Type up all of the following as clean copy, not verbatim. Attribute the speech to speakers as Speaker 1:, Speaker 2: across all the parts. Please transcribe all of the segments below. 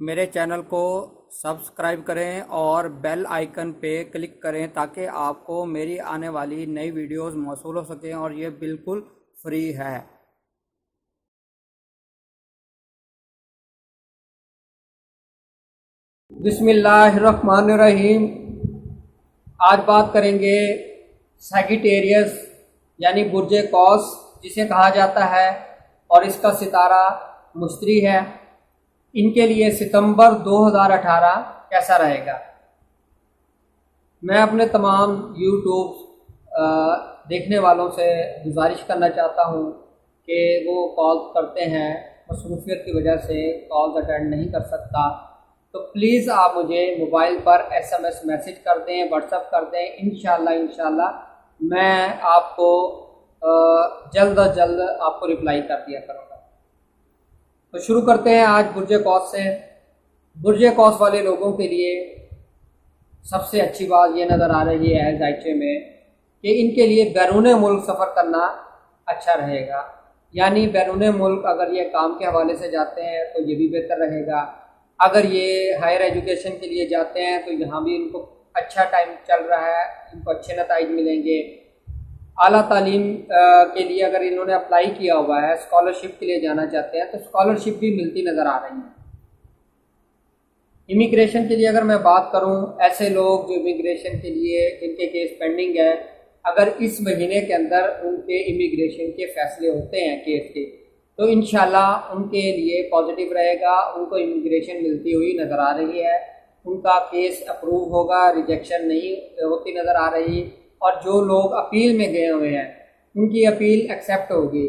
Speaker 1: میرے چینل کو سبسکرائب کریں اور بیل آئیکن پہ کلک کریں تاکہ آپ کو میری آنے والی نئی ویڈیوز موصول ہو سکیں اور یہ بالکل فری ہے۔ بسم اللہ الرحمن الرحیم۔ آج بات کریں گے سیگیٹیریس یعنی برج قوس جسے کہا جاتا ہے اور اس کا ستارہ مشتری ہے۔ ان کے لیے ستمبر 2018 کیسا رہے گا؟ میں اپنے تمام یوٹیوب دیکھنے والوں سے گزارش کرنا چاہتا ہوں کہ وہ کال کرتے ہیں، مصروفیت کی وجہ سے کالز اٹینڈ نہیں کر سکتا، تو پلیز آپ مجھے موبائل پر SMS میسج کر دیں، واٹس ایپ کر دیں۔ انشاءاللہ میں آپ کو جلد از جلد آپ کو رپلائی کر دیا کروں گا۔ تو شروع کرتے ہیں آج برج قوس سے۔ برج قوس والے لوگوں کے لیے سب سے اچھی بات یہ نظر آ رہی ہے ذائچے میں کہ ان کے لیے بیرون ملک سفر کرنا اچھا رہے گا، یعنی بیرون ملک اگر یہ کام کے حوالے سے جاتے ہیں تو یہ بھی بہتر رہے گا۔ اگر یہ ہائر ایجوکیشن کے لیے جاتے ہیں تو یہاں بھی ان کو اچھا ٹائم چل رہا ہے، ان کو اچھے نتائج ملیں گے۔ اعلیٰ تعلیم کے لیے اگر انہوں نے اپلائی کیا ہوا ہے، اسکالرشپ کے لیے جانا چاہتے ہیں تو اسکالرشپ بھی ملتی نظر آ رہی ہے۔ امیگریشن کے لیے اگر میں بات کروں، ایسے لوگ جو امیگریشن کے لیے جن کے کیس پینڈنگ ہے، اگر اس مہینے کے اندر ان کے امیگریشن کے فیصلے ہوتے ہیں کیس کے، تو انشاءاللہ ان کے لیے پازیٹیو رہے گا، ان کو امیگریشن ملتی ہوئی نظر آ رہی ہے، ان کا کیس اپروو ہوگا، ریجیکشن نہیں ہوتی نظر آ رہی، اور جو لوگ اپیل میں گئے ہوئے ہیں ان کی اپیل ایکسیپٹ ہوگی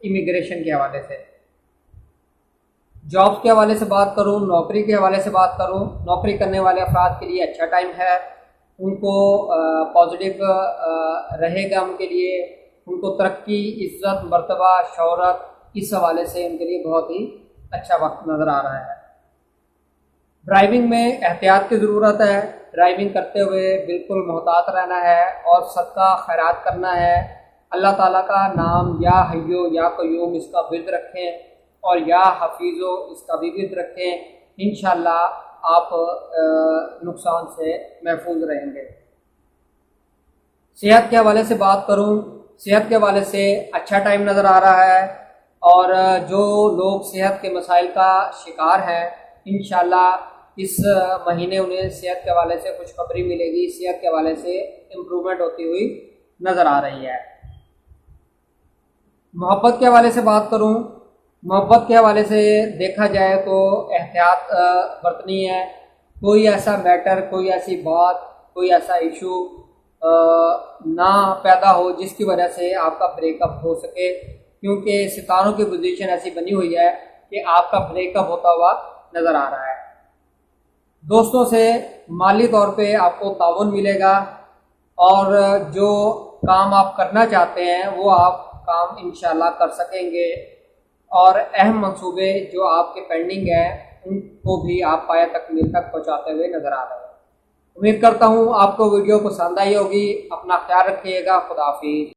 Speaker 1: امیگریشن کے حوالے سے۔ جابس کے حوالے سے بات کروں، نوکری کے حوالے سے بات کروں، نوکری کرنے والے افراد کے لیے اچھا ٹائم ہے، ان کو پازیٹیو رہے گا، ان کے لیے ان کو ترقی، عزت، مرتبہ، شہرت، اس حوالے سے ان کے لیے بہت ہی اچھا وقت نظر آ رہا ہے۔ ڈرائیونگ میں احتیاط کی ضرورت ہے، ڈرائیونگ کرتے ہوئے بالکل محتاط رہنا ہے اور صدقہ خیرات کرنا ہے۔ اللہ تعالیٰ کا نام یا حیو یا قیوم اس کا ورد رکھیں اور یا حفیظو اس کا بھی ورد رکھیں، انشاءاللہ آپ نقصان سے محفوظ رہیں گے۔ صحت کے حوالے سے بات کروں، صحت کے حوالے سے اچھا ٹائم نظر آ رہا ہے، اور جو لوگ صحت کے مسائل کا شکار ہیں انشاءاللہ اس مہینے انہیں صحت کے حوالے سے خوشخبری ملے گی، صحت کے حوالے سے امپرومنٹ ہوتی ہوئی نظر آ رہی ہے۔ محبت کے حوالے سے بات کروں، محبت کے حوالے سے دیکھا جائے تو احتیاط برتنی ہے، کوئی ایسا میٹر، کوئی ایسی بات، کوئی ایسا ایشو نہ پیدا ہو جس کی وجہ سے آپ کا بریک اپ ہو سکے، کیونکہ ستاروں کی پوزیشن ایسی بنی ہوئی ہے کہ آپ کا بریک اپ ہوتا ہوا نظر آ رہا ہے۔ دوستوں سے مالی طور پہ آپ کو تعاون ملے گا، اور جو کام آپ کرنا چاہتے ہیں وہ آپ کام انشاءاللہ کر سکیں گے، اور اہم منصوبے جو آپ کے پینڈنگ ہیں ان کو بھی آپ پایہ تکمیل تک پہنچاتے ہوئے نظر آ رہے ہیں۔ امید کرتا ہوں آپ کو ویڈیو پسند آئی ہوگی۔ اپنا خیال رکھیے گا۔ خدا حافظ۔